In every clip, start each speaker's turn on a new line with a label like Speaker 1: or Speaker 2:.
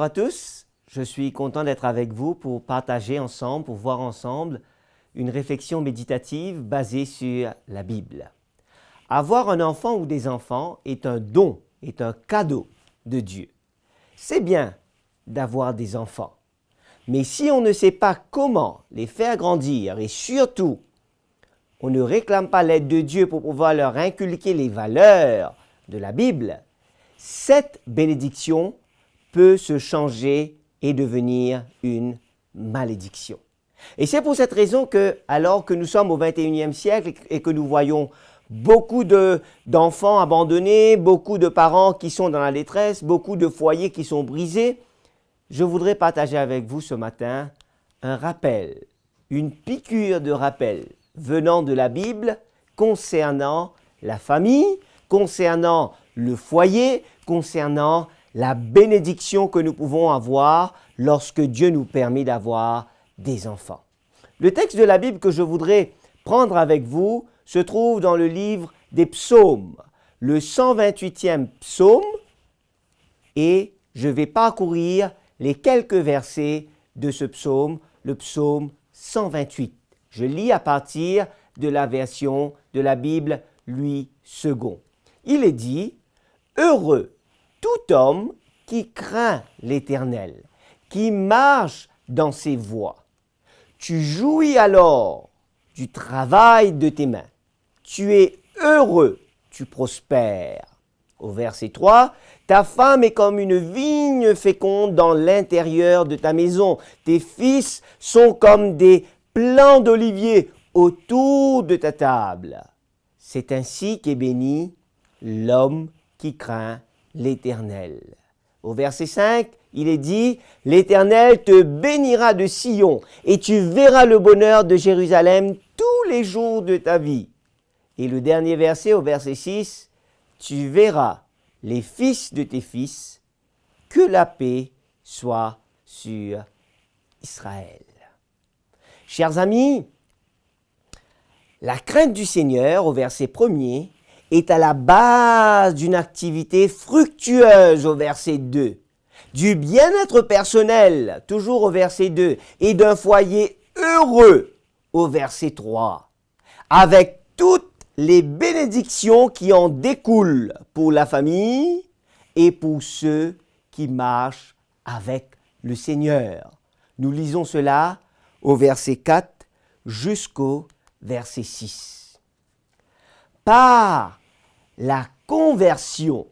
Speaker 1: à tous, je suis content d'être avec vous pour partager ensemble, pour voir ensemble une réflexion méditative basée sur la Bible. Avoir un enfant ou des enfants est un don, est un cadeau de Dieu. C'est bien d'avoir des enfants, mais si on ne sait pas comment les faire grandir et surtout, on ne réclame pas l'aide de Dieu pour pouvoir leur inculquer les valeurs de la Bible, cette bénédiction peut se changer et devenir une malédiction. Et c'est pour cette raison que, alors que nous sommes au 21e siècle et que nous voyons beaucoup d'enfants abandonnés, beaucoup de parents qui sont dans la détresse, beaucoup de foyers qui sont brisés, je voudrais partager avec vous ce matin un rappel, une piqûre de rappel venant de la Bible concernant la famille, concernant le foyer, concernant la bénédiction que nous pouvons avoir lorsque Dieu nous permet d'avoir des enfants. Le texte de la Bible que je voudrais prendre avec vous se trouve dans le livre des psaumes, le 128e psaume, et je vais parcourir les quelques versets de ce psaume, le psaume 128. Je lis à partir de la version de la Bible Louis II. Il est dit « Heureux tout homme qui craint l'Éternel, qui marche dans ses voies. Tu jouis alors du travail de tes mains. Tu es heureux, tu prospères. » Au verset 3, « Ta femme est comme une vigne féconde dans l'intérieur de ta maison. Tes fils sont comme des plants d'olivier autour de ta table. C'est ainsi qu'est béni l'homme qui craint l'Éternel. » Au verset 5, il est dit « L'Éternel te bénira de Sion et tu verras le bonheur de Jérusalem tous les jours de ta vie. » Et le dernier verset, au verset 6, « Tu verras les fils de tes fils, que la paix soit sur Israël. » Chers amis, la crainte du Seigneur, au verset 1er, est à la base d'une activité fructueuse au verset 2, du bien-être personnel, toujours au verset 2, et d'un foyer heureux au verset 3, avec toutes les bénédictions qui en découlent pour la famille et pour ceux qui marchent avec le Seigneur. Nous lisons cela au verset 4 jusqu'au verset 6. Par la conversion,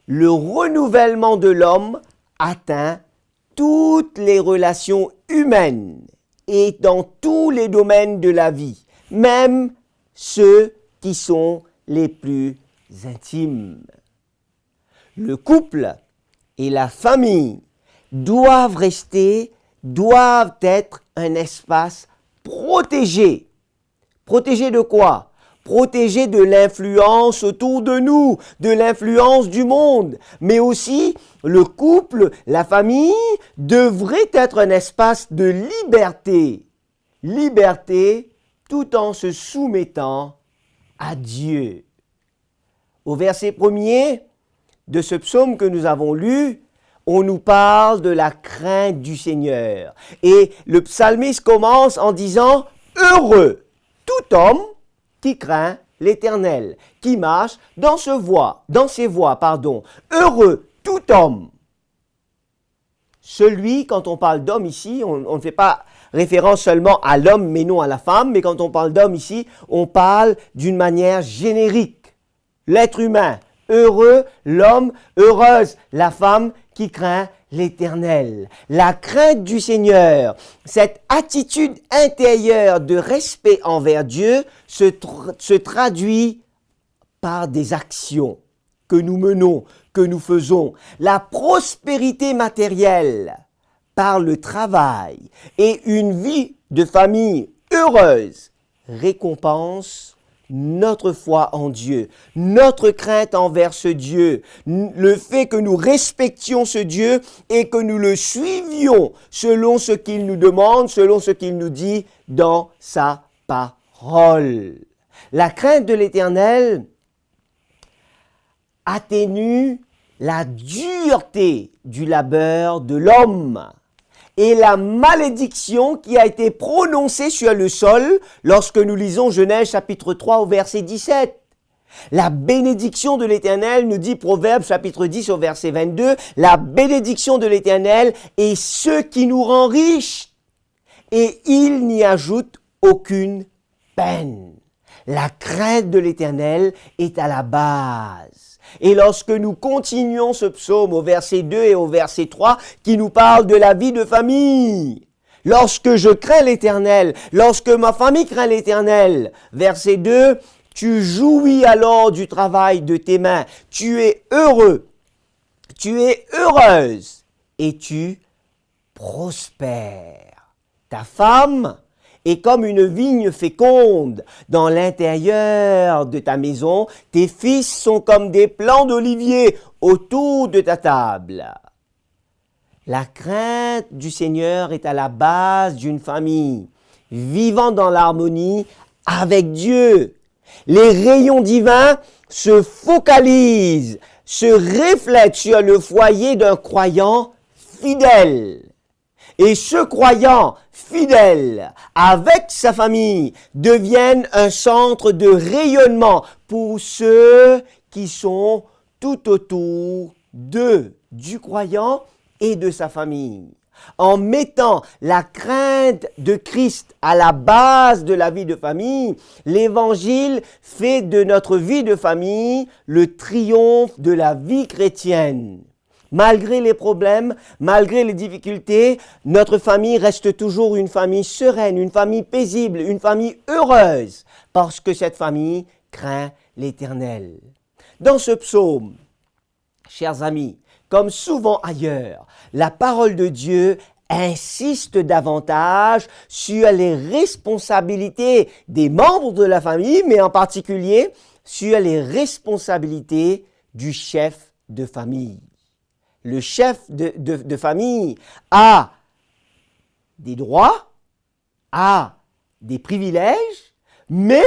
Speaker 1: le renouvellement de l'homme atteint toutes les relations humaines et dans tous les domaines de la vie, même ceux qui sont les plus intimes. Le couple et la famille doivent être un espace protégé. Protégé de quoi ? Protégé de l'influence autour de nous, de l'influence du monde. Mais aussi, le couple, la famille, devrait être un espace de liberté. Liberté tout en se soumettant à Dieu. Au verset 1er de ce psaume que nous avons lu, on nous parle de la crainte du Seigneur. Et le psalmiste commence en disant « Heureux tout homme qui craint l'Éternel, qui marche dans ses voies. Heureux tout homme. » Celui, quand on parle d'homme ici, on ne fait pas référence seulement à l'homme mais non à la femme, mais quand on parle d'homme ici, on parle d'une manière générique. L'être humain, heureux, l'homme, heureuse, la femme qui craint l'Éternel. La crainte du Seigneur, cette attitude intérieure de respect envers Dieu se traduit par des actions que nous menons, que nous faisons. La prospérité matérielle par le travail et une vie de famille heureuse récompense notre foi en Dieu, notre crainte envers ce Dieu, le fait que nous respections ce Dieu et que nous le suivions selon ce qu'il nous demande, selon ce qu'il nous dit dans sa parole. La crainte de l'Éternel atténue la dureté du labeur de l'homme et la malédiction qui a été prononcée sur le sol lorsque nous lisons Genèse chapitre 3 au verset 17. La bénédiction de l'Éternel, nous dit Proverbes chapitre 10 au verset 22, la bénédiction de l'Éternel est ce qui nous rend riches et il n'y ajoute aucune peine. La crainte de l'Éternel est à la base. Et lorsque nous continuons ce psaume au verset 2 et au verset 3 qui nous parle de la vie de famille, lorsque je crains l'Éternel, lorsque ma famille craint l'Éternel, verset 2, tu jouis alors du travail de tes mains, tu es heureux, tu es heureuse et tu prospères. Ta femme est comme une vigne féconde dans l'intérieur de ta maison, tes fils sont comme des plants d'olivier autour de ta table. La crainte du Seigneur est à la base d'une famille vivant dans l'harmonie avec Dieu. Les rayons divins se focalisent, se reflètent sur le foyer d'un croyant fidèle. Et ce croyant fidèle, avec sa famille, deviennent un centre de rayonnement pour ceux qui sont tout autour d'eux, du croyant et de sa famille. En mettant la crainte de Christ à la base de la vie de famille, l'Évangile fait de notre vie de famille le triomphe de la vie chrétienne. Malgré les problèmes, malgré les difficultés, notre famille reste toujours une famille sereine, une famille paisible, une famille heureuse, parce que cette famille craint l'Éternel. Dans ce psaume, chers amis, comme souvent ailleurs, la parole de Dieu insiste davantage sur les responsabilités des membres de la famille, mais en particulier sur les responsabilités du chef de famille. Le chef de famille a des droits, a des privilèges, mais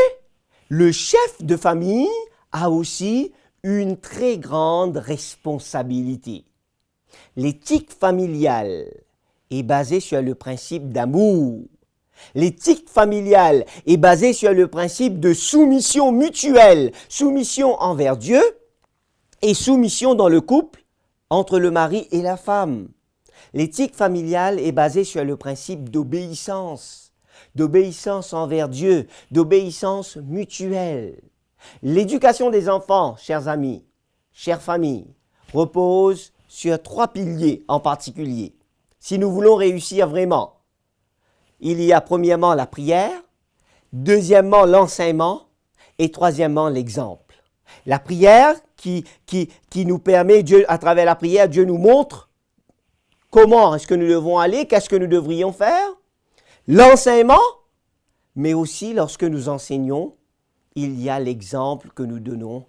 Speaker 1: le chef de famille a aussi une très grande responsabilité. L'éthique familiale est basée sur le principe d'amour. L'éthique familiale est basée sur le principe de soumission mutuelle, soumission envers Dieu et soumission dans le couple entre le mari et la femme. L'éthique familiale est basée sur le principe d'obéissance envers Dieu, d'obéissance mutuelle. L'éducation des enfants, chers amis, chères familles, repose sur 3 piliers en particulier. Si nous voulons réussir vraiment, il y a premièrement la prière, deuxièmement l'enseignement et troisièmement l'exemple. La prière qui nous permet, Dieu, à travers la prière, Dieu nous montre comment est-ce que nous devons aller, qu'est-ce que nous devrions faire. L'enseignement, mais aussi lorsque nous enseignons, il y a l'exemple que nous donnons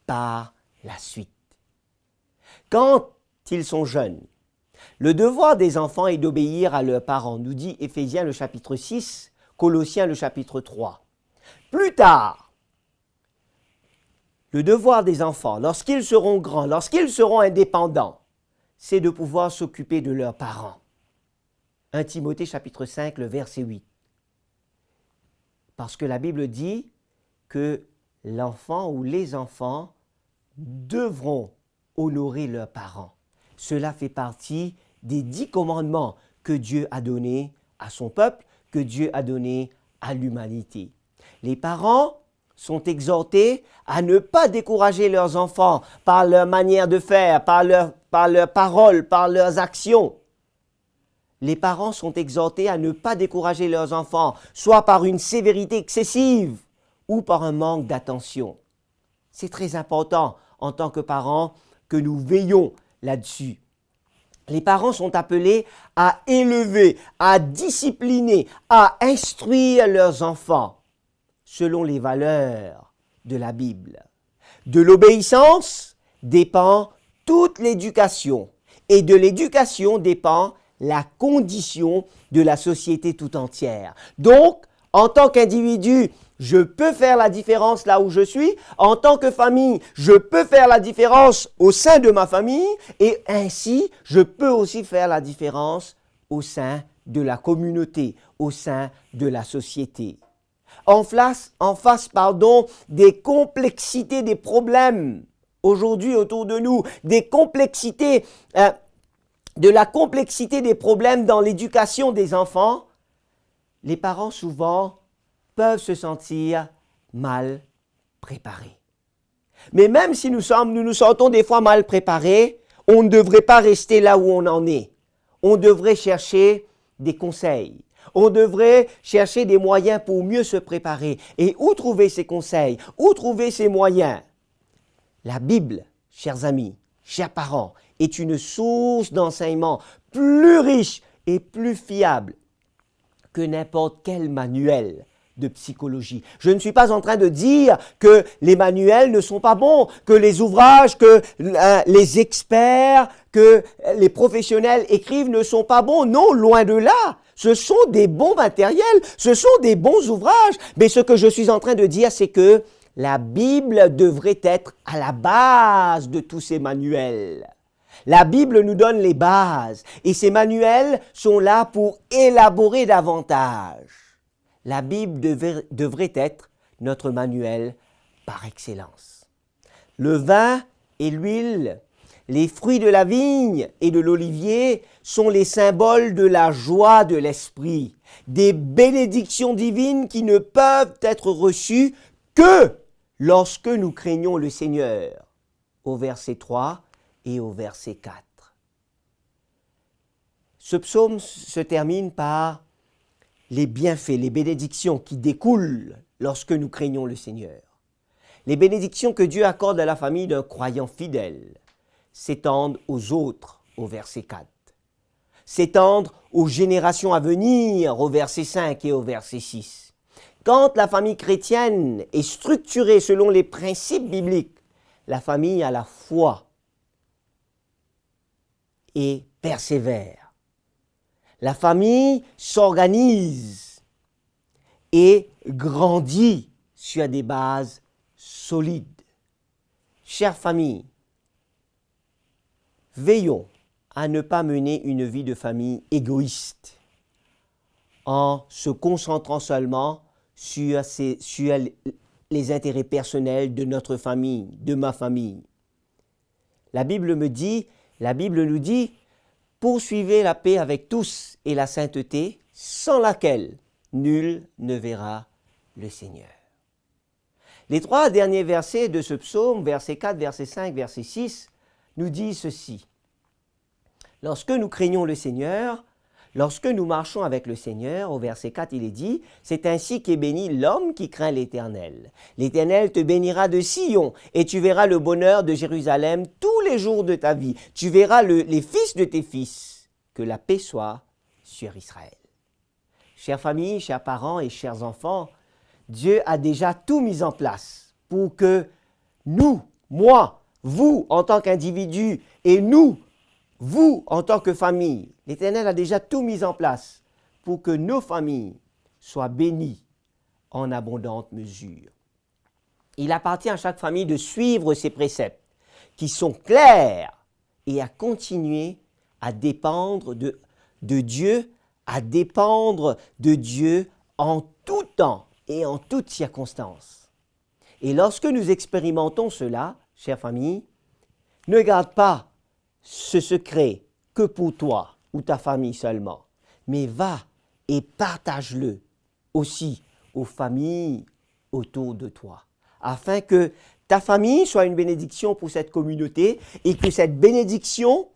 Speaker 1: par la suite. Quand ils sont jeunes, le devoir des enfants est d'obéir à leurs parents, nous dit Éphésiens le chapitre 6, Colossiens le chapitre 3. Plus tard, le devoir des enfants, lorsqu'ils seront grands, lorsqu'ils seront indépendants, c'est de pouvoir s'occuper de leurs parents. 1 Timothée chapitre 5, le verset 8. Parce que la Bible dit que l'enfant ou les enfants devront honorer leurs parents. Cela fait partie des 10 commandements que Dieu a donnés à son peuple, que Dieu a donnés à l'humanité. Les parents sont exhortés à ne pas décourager leurs enfants par leur manière de faire, par leurs paroles, par leurs actions. Les parents sont exhortés à ne pas décourager leurs enfants, soit par une sévérité excessive ou par un manque d'attention. C'est très important en tant que parents que nous veillons là-dessus. Les parents sont appelés à élever, à discipliner, à instruire leurs enfants selon les valeurs de la Bible. De l'obéissance dépend toute l'éducation et de l'éducation dépend la condition de la société tout entière. Donc, En tant qu'individu, je peux faire la différence là où je suis. En tant que famille, je peux faire la différence au sein de ma famille. Et ainsi, je peux aussi faire la différence au sein de la communauté, au sein de la société. En face, des complexités, des problèmes aujourd'hui autour de nous, des complexités, de la complexité des problèmes dans l'éducation des enfants, les parents souvent peuvent se sentir mal préparés. Mais même si nous nous sentons des fois mal préparés, on ne devrait pas rester là où on en est. On devrait chercher des conseils. On devrait chercher des moyens pour mieux se préparer. Et où trouver ces conseils? Où trouver ces moyens? La Bible, chers amis, chers parents, est une source d'enseignement plus riche et plus fiable que n'importe quel manuel de psychologie. Je ne suis pas en train de dire que les manuels ne sont pas bons, que les ouvrages, que les experts, que les professionnels écrivent ne sont pas bons. Non, loin de là. Ce sont des bons matériels, ce sont des bons ouvrages. Mais ce que je suis en train de dire, c'est que la Bible devrait être à la base de tous ces manuels. La Bible nous donne les bases et ces manuels sont là pour élaborer davantage. La Bible devrait être notre manuel par excellence. Le vin et l'huile, les fruits de la vigne et de l'olivier sont les symboles de la joie de l'esprit, des bénédictions divines qui ne peuvent être reçues que lorsque nous craignons le Seigneur. Au verset 3 et au verset 4. Ce psaume se termine par les bienfaits, les bénédictions qui découlent lorsque nous craignons le Seigneur. Les bénédictions que Dieu accorde à la famille d'un croyant fidèle s'étendent aux autres au verset 4. S'étendent aux générations à venir au verset 5 et au verset 6. Quand la famille chrétienne est structurée selon les principes bibliques, la famille a la foi et persévère. La famille s'organise et grandit sur des bases solides. Chère famille, veillons à ne pas mener une vie de famille égoïste en se concentrant seulement sur les intérêts personnels de notre famille, de ma famille. La Bible nous dit, poursuivez la paix avec tous et la sainteté, sans laquelle nul ne verra le Seigneur. Les 3 derniers versets de ce psaume, verset 4, verset 5, verset 6, nous disent ceci. Lorsque nous craignons le Seigneur, lorsque nous marchons avec le Seigneur, au verset 4, il est dit, c'est ainsi qu'est béni l'homme qui craint l'Éternel. L'Éternel te bénira de Sion et tu verras le bonheur de Jérusalem tous les jours de ta vie. Tu verras les fils de tes fils. Que la paix soit sur Israël. Chères familles, chers parents et chers enfants, Dieu a déjà tout mis en place pour que nous, moi, vous en tant qu'individus et nous, vous en tant que famille, l'Éternel a déjà tout mis en place pour que nos familles soient bénies en abondante mesure. Il appartient à chaque famille de suivre ces préceptes qui sont clairs et à continuer à dépendre de Dieu, à dépendre de Dieu en tout temps et en toutes circonstances. Et lorsque nous expérimentons cela, chère famille, ne garde pas ce secret que pour toi ou ta famille seulement, mais va et partage-le aussi aux familles autour de toi, afin que ta famille soit une bénédiction pour cette communauté et que cette bénédiction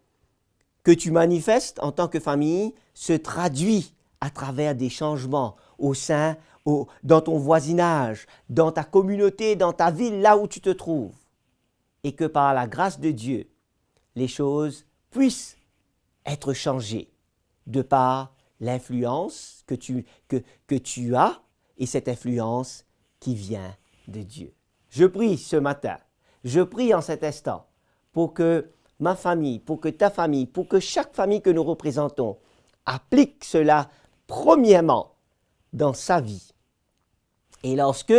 Speaker 1: que tu manifestes en tant que famille se traduit à travers des changements dans ton voisinage, dans ta communauté, dans ta ville, là où tu te trouves. Et que par la grâce de Dieu, les choses puissent être changées de par l'influence que tu as et cette influence qui vient de Dieu. Je prie ce matin, je prie en cet instant pour que ma famille, pour que ta famille, pour que chaque famille que nous représentons applique cela premièrement dans sa vie Et lorsque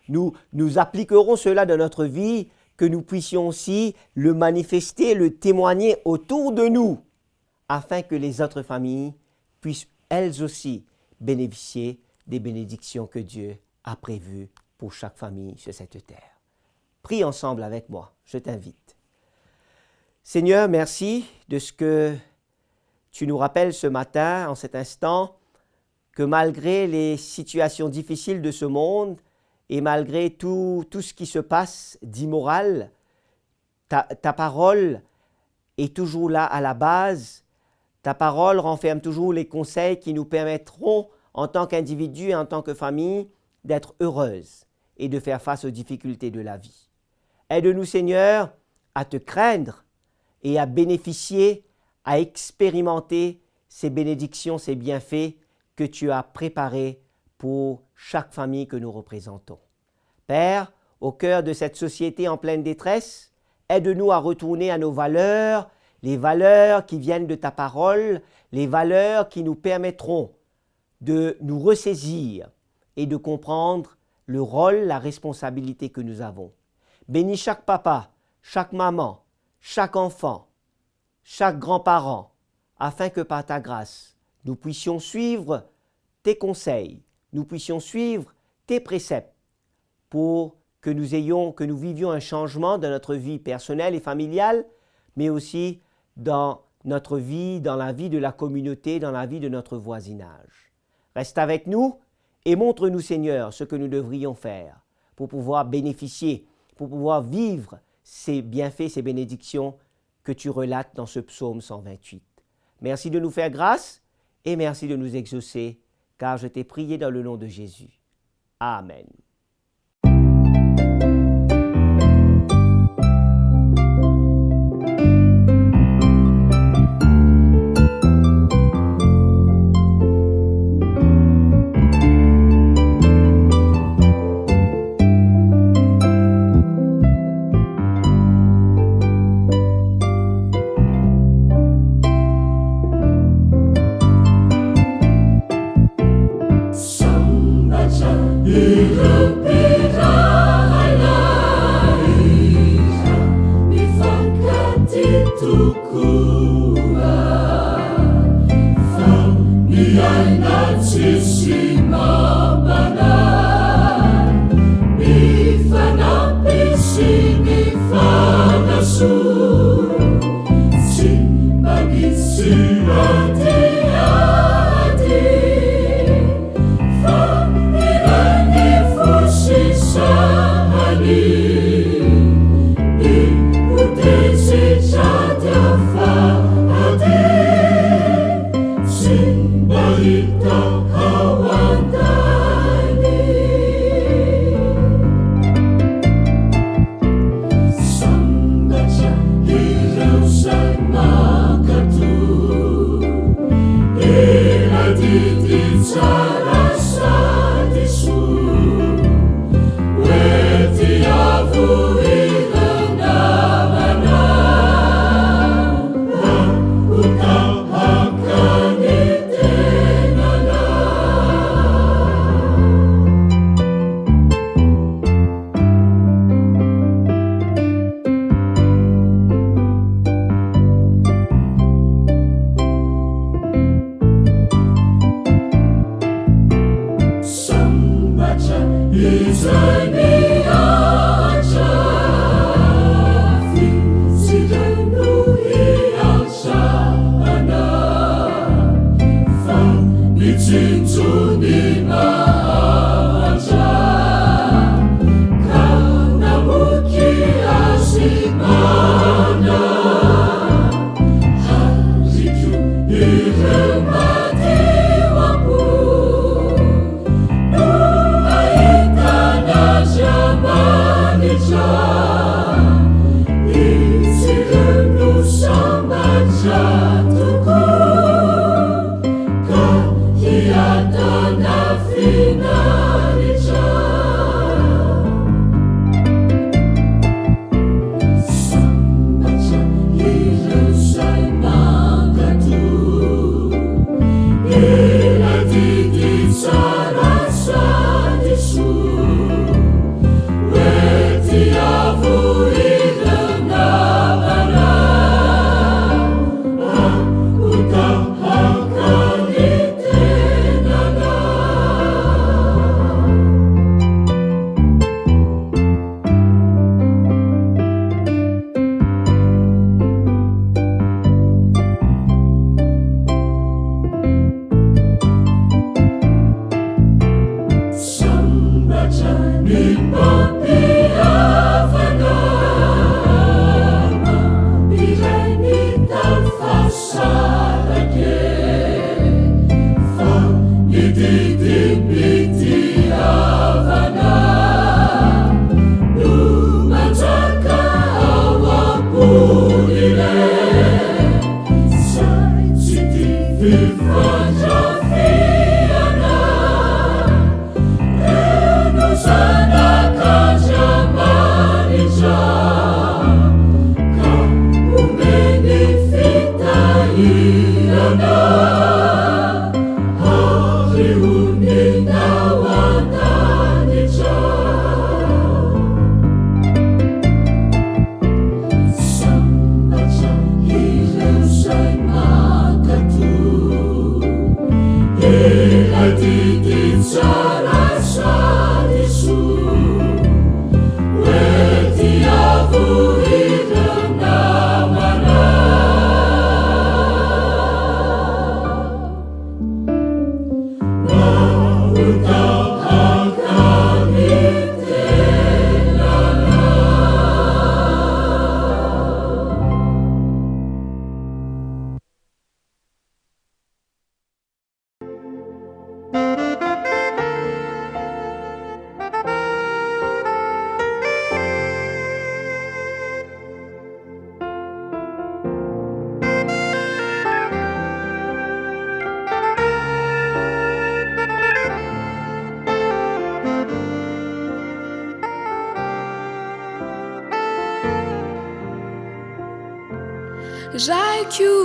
Speaker 1: nous appliquerons cela dans notre vie, que nous puissions aussi le manifester, le témoigner autour de nous, afin que les autres familles puissent elles aussi bénéficier des bénédictions que Dieu a prévues pour chaque famille sur cette terre. Prie ensemble avec moi, je t'invite. Seigneur, merci de ce que tu nous rappelles ce matin, en cet instant, que malgré les situations difficiles de ce monde et malgré tout ce qui se passe d'immoral, ta parole est toujours là à la base. Ta parole renferme toujours les conseils qui nous permettront, en tant qu'individu et en tant que famille, d'être heureuses et de faire face aux difficultés de la vie. Aide-nous, Seigneur, à te craindre et à bénéficier, à expérimenter ces bénédictions, ces bienfaits que tu as préparés pour chaque famille que nous représentons. Père, au cœur de cette société en pleine détresse, aide-nous à retourner à nos valeurs, les valeurs qui viennent de ta parole, les valeurs qui nous permettront de nous ressaisir et de comprendre le rôle, la responsabilité que nous avons. Bénis chaque papa, chaque maman, chaque enfant, chaque grand-parent, afin que par ta grâce, nous puissions suivre tes conseils, nous puissions suivre tes préceptes pour que nous vivions un changement dans notre vie personnelle et familiale, mais aussi dans notre vie, dans la vie de la communauté, dans la vie de notre voisinage. Reste avec nous et montre-nous, Seigneur, ce que nous devrions faire pour pouvoir bénéficier, pour pouvoir vivre ces bienfaits, ces bénédictions que tu relates dans ce psaume 128. Merci de nous faire grâce et merci de nous exaucer, car je t'ai prié dans le nom de Jésus. Amen.
Speaker 2: Adonai.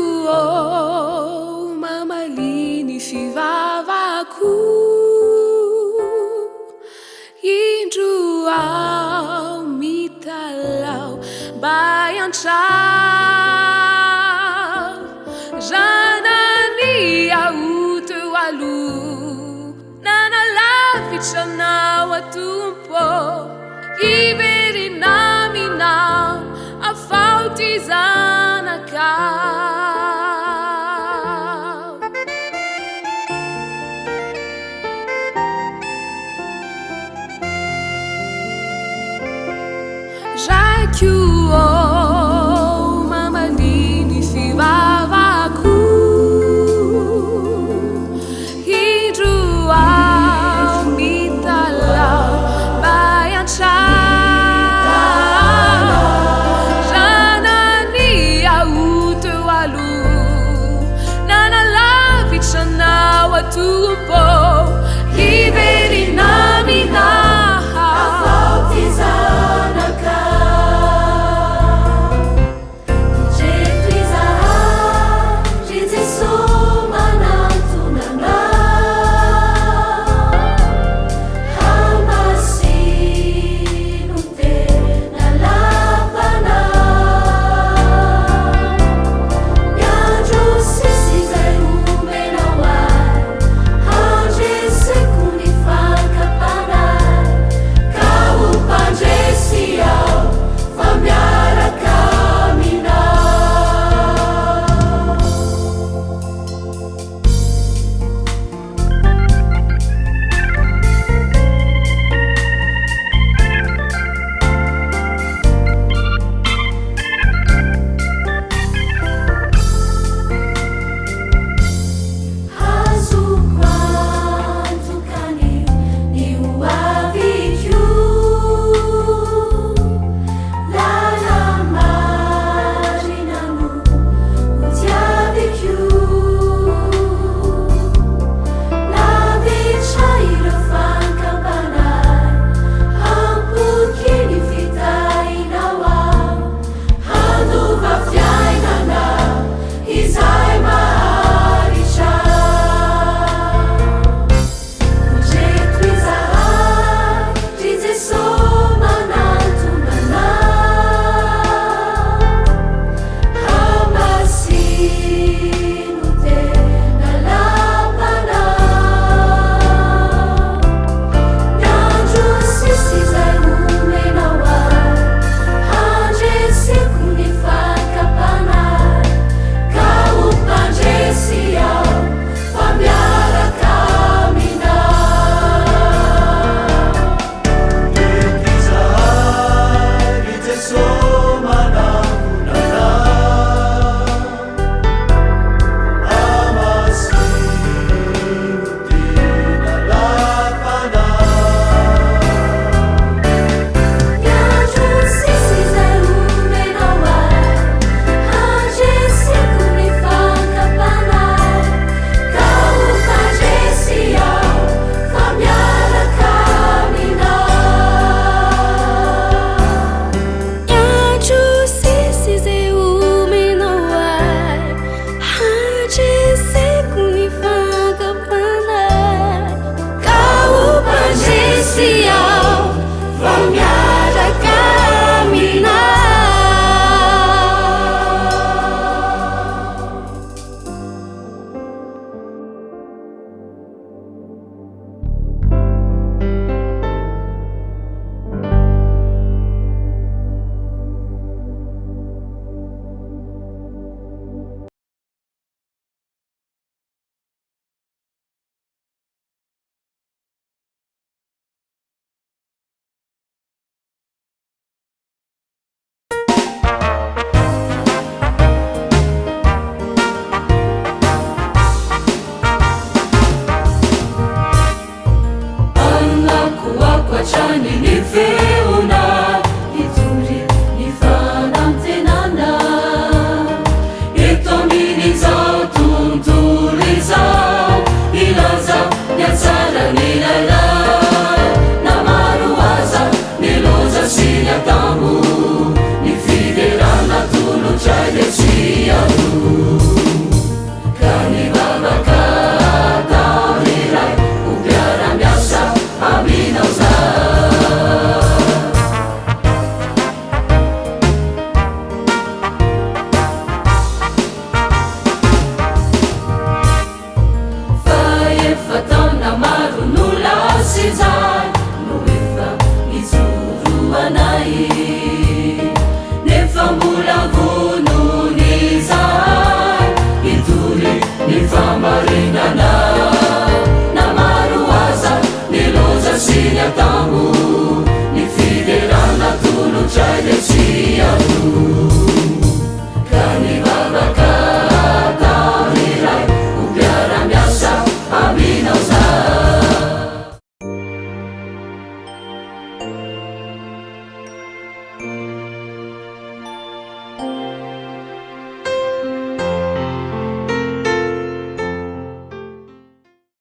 Speaker 2: Jaikiuo mamalini fivavaku indro ao mitalao bayantrao janani auto alu nanalafichanao atumpo iverinaminan afautizanakao Jaikiuo